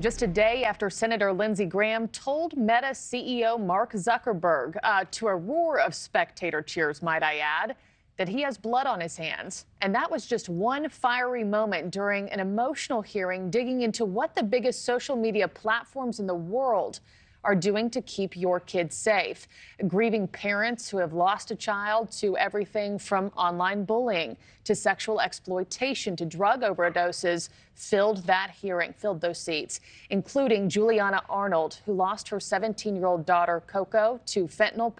Just a day after Senator Lindsey Graham told Meta CEO Mark Zuckerberg, to a roar of spectator cheers, might I add, that he has blood on his hands. And that was just one fiery moment during an emotional hearing digging into what the biggest social media platforms in the world are doing to keep your kids safe. Grieving parents who have lost a child, to everything from online bullying to sexual exploitation to drug overdoses filled those seats, including Juliana Arnold, who lost her 17-year-old daughter, Coco, to fentanyl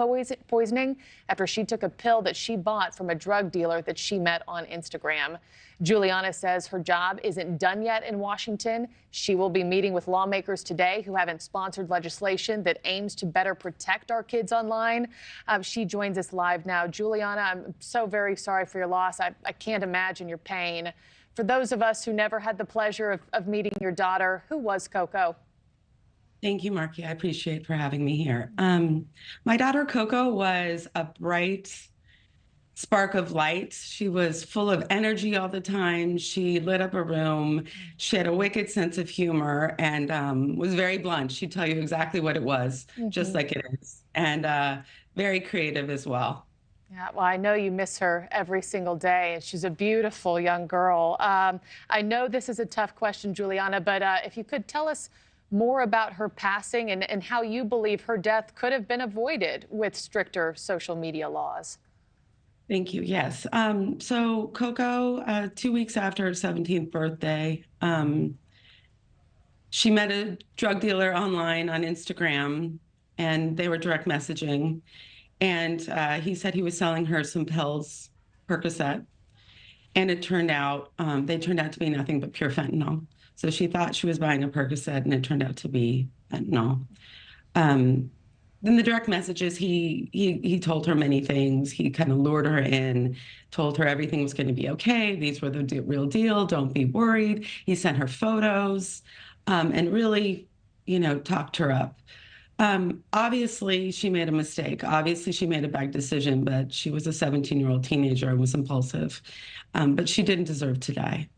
poisoning after she took a pill that she bought from a drug dealer that she met on Instagram. Juliana says her job isn't done yet in Washington. She will be meeting with lawmakers today who haven't sponsored legislation that aims to better protect our kids online. She joins us live now. Juliana, I'm so very sorry for your loss. I can't imagine your pain. For those of us who never had the pleasure of meeting your daughter, who was Coco? Thank you, Markie. I appreciate for having me here. My daughter, Coco, was a bright spark of light. She was full of energy all the time. She lit up a room. She had a wicked sense of humor and was very blunt. She'd tell you exactly what it was, just like it is, and very creative as well. Yeah, well, I know you miss her every single day, and she's a beautiful young girl. I know this is a tough question, Juliana, but if you could tell us more about her passing and how you believe her death could have been avoided with stricter social media laws. Thank you. Yes. So Coco, 2 weeks after her 17th birthday, she met a drug dealer online on Instagram, and they were direct messaging. And he said he was selling her some pills, Percocet, and it turned out they turned out to be nothing but pure fentanyl. So she thought she was buying a Percocet, and it turned out to be fentanyl. Then the direct messages, he told her many things. He kind of lured her in, told her everything was going to be okay. These were the real deal. Don't be worried. He sent her photos and really, talked her up. Obviously, she made a mistake. Obviously, she made a bad decision, but she was a 17-year-old teenager and was impulsive. But she didn't deserve to die.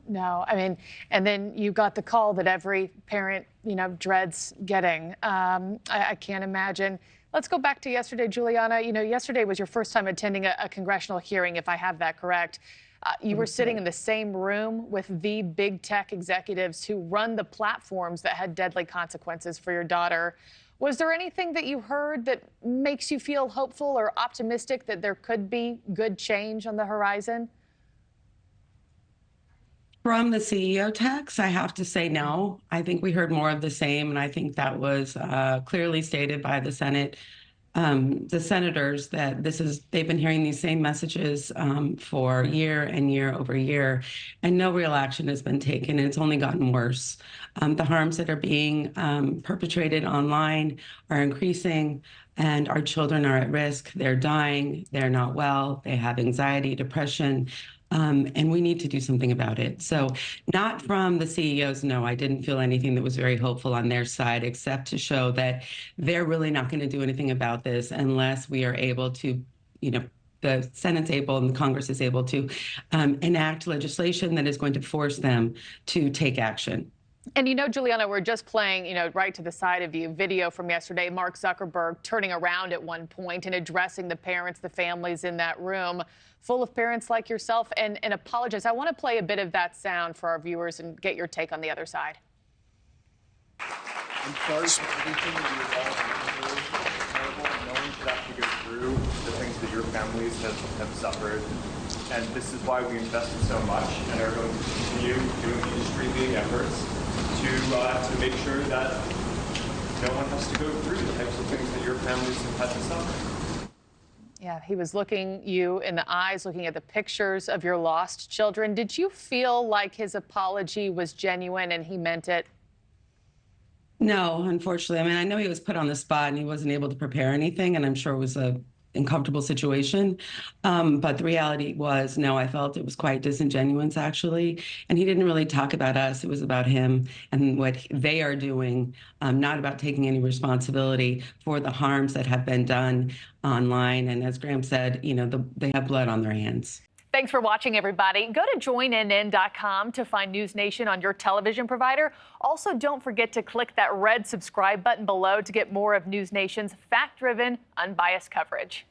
No. I mean, and then you got the call that every parent, dreads getting. I can't imagine. Let's go back to yesterday, Juliana. Yesterday was your first time attending a congressional hearing, if I have that correct. You were sitting in the same room with the big tech executives who run the platforms that had deadly consequences for your daughter. Was there anything that you heard that makes you feel hopeful or optimistic that there could be good change on the horizon? From the CEO tax, I have to say no. I think we heard more of the same, and I think that was clearly stated by the Senate, the senators, that they've been hearing these same messages for year and year over year, and no real action has been taken, and it's only gotten worse. The harms that are being perpetrated online are increasing, and our children are at risk. They're dying. They're not well. They have anxiety, depression. And we need to do something about it. So not from the CEOs, no, I didn't feel anything that was very hopeful on their side, except to show that they're really not going to do anything about this unless we are able to, the Senate's able and the Congress is able to enact legislation that is going to force them to take action. And Juliana, we're just playing, right to the side of you, video from yesterday, Mark Zuckerberg turning around at one point and addressing the parents, the families in that room, full of parents like yourself, and apologize. I want to play a bit of that sound for our viewers and get your take on the other side. I'm sorry for everything that you've all been through. It's terrible. No one should have to go through the things that your families have suffered. And this is why we invested so much and are going to continue doing industry-leading efforts to make sure that no one has to go through the types of things that your families have had to suffer. Yeah, he was looking you in the eyes, looking at the pictures of your lost children. Did you feel like his apology was genuine and he meant it? No, unfortunately. I mean, I know he was put on the spot and he wasn't able to prepare anything, and I'm sure it was a uncomfortable situation. But the reality was, no, I felt it was quite disingenuous, actually. And he didn't really talk about us. It was about him and what they are doing, not about taking any responsibility for the harms that have been done online. And as Graham said, they have blood on their hands. Thanks for watching, everybody. Go to joinnn.com to find NewsNation on your television provider. Also, don't forget to click that red subscribe button below to get more of NewsNation's fact-driven, unbiased coverage.